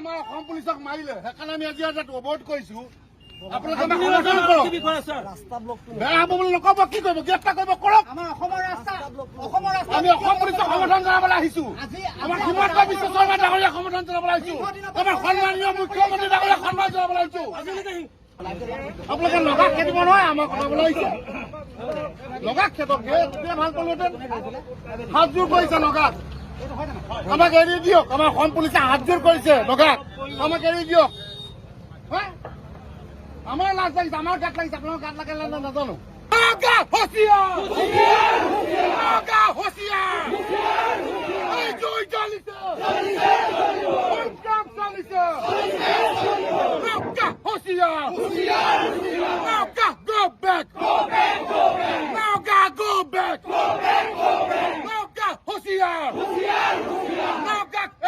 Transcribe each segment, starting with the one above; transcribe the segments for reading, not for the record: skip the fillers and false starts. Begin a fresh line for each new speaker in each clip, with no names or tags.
আমাৰ অসম পুলিচক মাৰিলে সেইকাৰণে আমি আজি ইয়াত অৱৰোধ কৰিছো। আপোনালোকে সমৰ্থন কৰক। বেয়া হ'ব বুলি নক'ব, কি কৰিব? গ্ৰেপ্তাৰ কৰিব, কৰক। আমি অসম পুলিচক সমৰ্থন জনাবলৈ আহিছো। আমাৰ হিমন্ত বিশ্ব শৰ্মা ডাঙৰীয়াক সমৰ্থন জনাবলৈ আহিছো। আমাৰ সন্মানীয় মুখ্যমন্ত্ৰী ডাঙৰীয়াক সন্মান জনাবলৈ আহিছো। আপোনালোকে লগা খেদিব নহয়, আমাক জনাবলৈ আহিছে। লগা খেদক, ভাল পালোহেঁতেন। হাতযোৰ কৰিছে লগাক, আমাক এৰি দিয়ক। আমাৰ অসম পুলিচে হাতযোৰ কৰিছে লগাক, আমাক এৰি দিয়ক। আমাৰ লাজ লাগিছে, আমাৰ গাত লাগিছে, আপোনালোকৰ গাত লাগে নাজানো।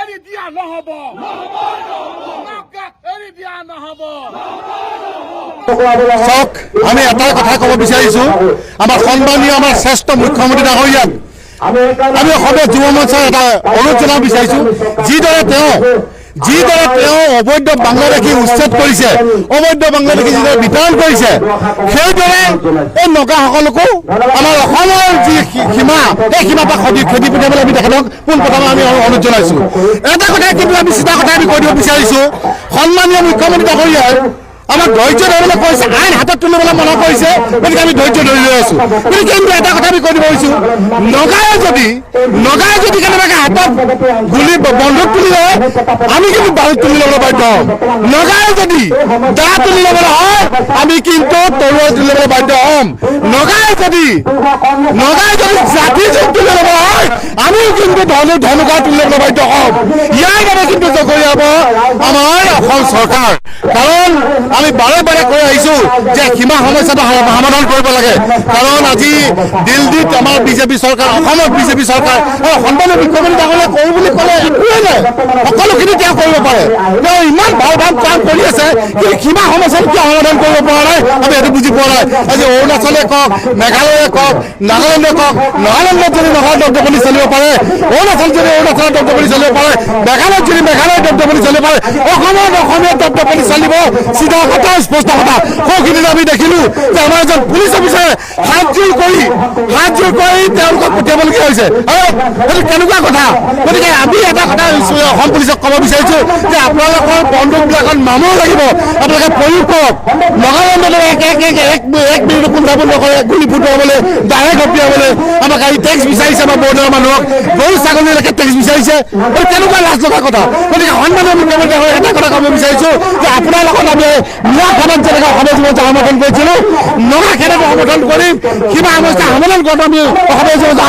এৰি দিয়া নহ'ব, এৰি দিয়া নহ'ব।
চাওক, আমি এটাই কথা ক'ব বিচাৰিছো, আমাৰ সন্মানীয় আমাৰ শ্ৰেষ্ঠ মুখ্যমন্ত্ৰী ডাঙৰীয়াক আমি অসমীয়া যুৱ মৰ্চাৰ এটা অনুৰোধ জনাব বিচাৰিছো। যিদৰে তেওঁ অবৈধ বাংলাদেশী উচ্ছেদ কৰিছে, অবৈধ বাংলাদেশী যিদৰে বিতৰণ কৰিছে, সেইদৰে এই নগাসকলকো আমাৰ অসমৰ যি সীমা, সেই সীমাৰ পৰা খেদি পঠিয়াবলৈ আমি তেখেতক পোনপ্ৰথমে আমি অনুৰোধ জনাইছো। এটা কথাই কিন্তু আমি চিধা কথা আমি কৈ দিব বিচাৰিছো, সন্মানীয় মুখ্যমন্ত্ৰী ডাঙৰীয়াই আমাক ধৈৰ্য ধৰিবলৈ কৈছে, আইন হাতত তুলিবলৈ মনা কৰিছে, গতিকে আমি ধৈৰ্য ধৰি লৈ আছো। কিন্তু এটা কথা আমি কৈ দিব পাৰিছো, নগাই যদি কেনেবাকৈ হাতত গুলি বন্দুক তুলি লয়, আমি কিন্তু বাৰুদ তুলি ল'বলৈ বাধ্য হ'ম। নগাই যদি দা তুলি ল'বলৈ হয়, আমি কিন্তু তৰোৱাল তুলি ল'বলৈ বাধ্য হ'ম। নগাই যদি জাতি যুগ তুলি ল'ব হয়, আমিও কিন্তু ধনুকা তুলি ল'বলৈ বাধ্য হ'ম। ইয়াৰ বাবে কিন্তু জগৰীয়াব আমাৰ অসম চৰকাৰ। কাৰণ আমি বাৰে বাৰে কৈ আহিছো যে সীমা সমস্যাটো সমাধান কৰিব লাগে। কাৰণ আজি দিল্লীত আমাৰ বিজেপি চৰকাৰ, অসমত বিজেপি চৰকাৰ, সন্মানীয় মুখ্যমন্ত্ৰী ডাঙৰীয়াই কৰো বুলি ক'লে একোৱেই নাই, সকলোখিনি তেওঁ কৰিব পাৰে। তেওঁ ইমান ভাল কাম কৰি আছে, কিন্তু সীমা সমস্যাটো কিয় সমাধান কৰিব পৰা নাই, আমি সেইটো বুজি পোৱা নাই। আজি অৰুণাচলে কওক, মেঘালয়ে কওক, নাগালেণ্ডে কওক, নাগালেণ্ডত যদি নগাঁৱৰ দপদপনি চলিব পাৰে, অৰুণাচল যদি অৰুণাচলৰ দপদপনি চলিব পাৰে, মেঘালয়ত যদি মেঘালয়ৰ দপদপনি চলিব পাৰে, অসমত অসমীয়া দপদপনি চলিব। চিধা কথা, স্পষ্ট কথা। সৌখিনিত আমি দেখিলো যে আমাৰ এজন পুলিচ অফিচাৰে হাতযোৰ কৰি তেওঁলোকক পঠিয়াবলগীয়া হৈছে। সেইটো কেনেকুৱা কথা? গতিকে আমি এটা কথা অসম পুলিচক ক'ব বিচাৰিছো যে আপোনালোকৰ বন্দুকবিলাকত মামুৰ লাগিব, আপোনালোকে প্ৰয়োগ কৰক। নগালেণ্ডত এক মিনিট কুণ্ঠাবোধ নকৰে, গুলি ফুটুৱাবলৈ, ডাইৰেক্ট হপিয়াবলৈ আমাক এই টেক্স বিচাৰিছে, আমাৰ বৰ্ডাৰৰ মানুহক গৰু ছাগলীলৈকে টেক্স বিচাৰিছে। এইটো কেনেকুৱা লাজ লগা কথা? গতিকে সন্মানীয় মুখ্যমন্ত্ৰী এটা কথা ক'ব বিচাৰিছো যে আপোনাৰ লগত আমি মিলা খানাত যেনেকৈ অসমীয়া যুৱ মৰ্চা সমৰ্থন কৰিছিলো, নগা খেদক সমৰ্থন কৰিম, কিবা সমস্যা সমাধান কৰাটো আমি অসমীয়া যুৱ মৰ্চা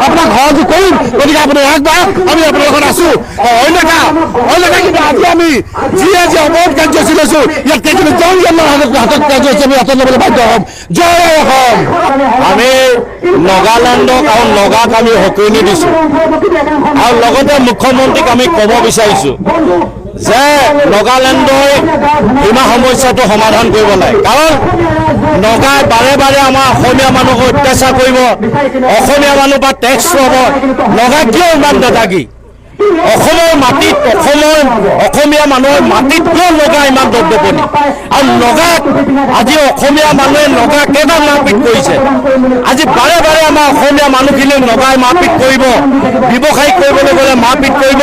আপোনাক সহযোগ কৰিম। গতিকে আপুনি একবাৰ আমি আপোনাৰ লগত আছো। অন্যথা কিন্তু আজি আমি যি অৱৰোধ কাৰ্যসূচী লৈছো, ইয়াত কিন্তু জনজনৰ হাতত কাৰ্যসূচী আমি হাতত ল'বলৈ বাধ্য হ'ম। জয় অসম।
আমি নগালেণ্ডক আৰু নগাক আমি সকীয়নি দিছো, আৰু লগতে মুখ্যমন্ত্ৰীক আমি ক'ব বিচাৰিছো যে নগালেণ্ডৰ সীমা সমস্যাটো সমাধান কৰিব লাগে। কাৰণ নগাই বাৰে বাৰে আমাৰ অসমীয়া মানুহক অত্যাচাৰ কৰিব, অসমীয়া মানুহ পৰা টেক্স ল'ব। নগাই কিয় ইমান দাদাগী? অসমৰ মাটিত, অসমীয়া মানুহৰ মাটিত কিয় নগা ইমান দপদপনি? আৰু নগাক আজি অসমীয়া মানুহে নগা কেইটা মাৰপিট কৰিছে। আজি বাৰে বাৰে আমাৰ অসমীয়া মানুহখিনিক নগাই মাৰপিট কৰিব, ব্যৱসায় কৰিবলৈ গ'লে মাৰপিট কৰিব,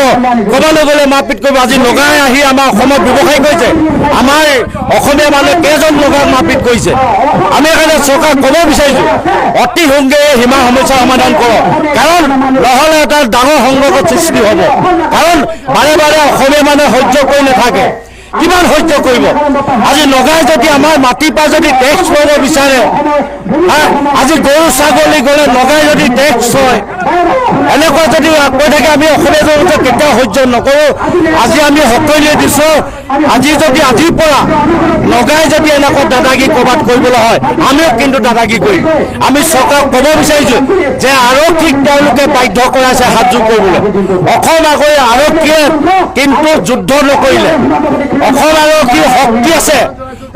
ক'বলৈ গ'লে মাৰপিট কৰিব। আজি নগাই আহি আমাৰ অসমত ব্যৱসায় কৰিছে। আমাৰ অসমীয়া মানুহে কেইজন নগাক মাৰপিট কৰিছে? আমি সেইকাৰণে চৰকাৰক ক'ব বিচাৰিছো, অতি সোনকালে সীমা সমস্যা সমাধান কৰক। কাৰণ নহ'লে এটা ডাঙৰ সংকটৰ সৃষ্টি হ'ব। কাৰণ বাৰে বাৰে অসমীয়া মানুহে সহ্য কৰি নাথাকে, কিমান সহ্য কৰিব? আজি নগাই যদি আমাৰ মাটিৰ পৰা যদি টেক্স ল'ব বিচাৰে, আজি গৰু ছাগলী গ'লে নগাই যদি টেক্স হয়, এনেকুৱা যদি কৈ থাকে, আমি অসমীয়া জনতা কেতিয়াও সহ্য নকৰোঁ। আজি আমি সকলোৱে দিছোঁ, আজি যদি আজিৰ পৰা নগাই যদি এনেকুৱা দাদাগী ক'ৰবাত কৰিবলৈ হয়, আমিও কিন্তু দাদাগী কৰিম। আমি চৰকাৰক ক'ব বিচাৰিছোঁ যে আৰক্ষীক তেওঁলোকে বাধ্য কৰাইছে হাতযোৰ কৰিবলৈ। অসম আৰক্ষীয়ে কিন্তু যুদ্ধ নকৰিলে। অসম আৰক্ষীৰ শক্তি আছে,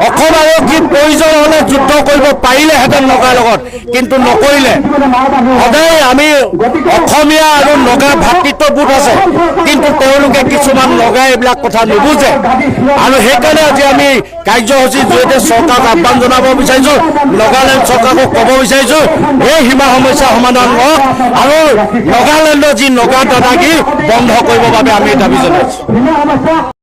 অসম আৰক্ষীৰ প্ৰয়োজন হ'লে যুদ্ধ কৰিব পাৰিলেহেঁতেন নগাৰ লগত, কিন্তু নকৰিলে। সদায় আমি অসমীয়া আৰু নগা ভাতৃত্ববোধ আছে, কিন্তু তেওঁলোকে কিছুমান নগাই এইবিলাক কথা নুবুজে। আৰু সেইকাৰণে আজি আমি কাৰ্যসূচীৰ জৰিয়তে চৰকাৰক আহ্বান জনাব বিচাৰিছোঁ, নগালেণ্ড চৰকাৰক ক'ব বিচাৰিছোঁ, এই সীমা সমস্যা সমাধান হওক আৰু নগালেণ্ডৰ যি নগা দাদাগিৰি বন্ধ কৰিবৰ বাবে আমি দাবী জনাইছোঁ।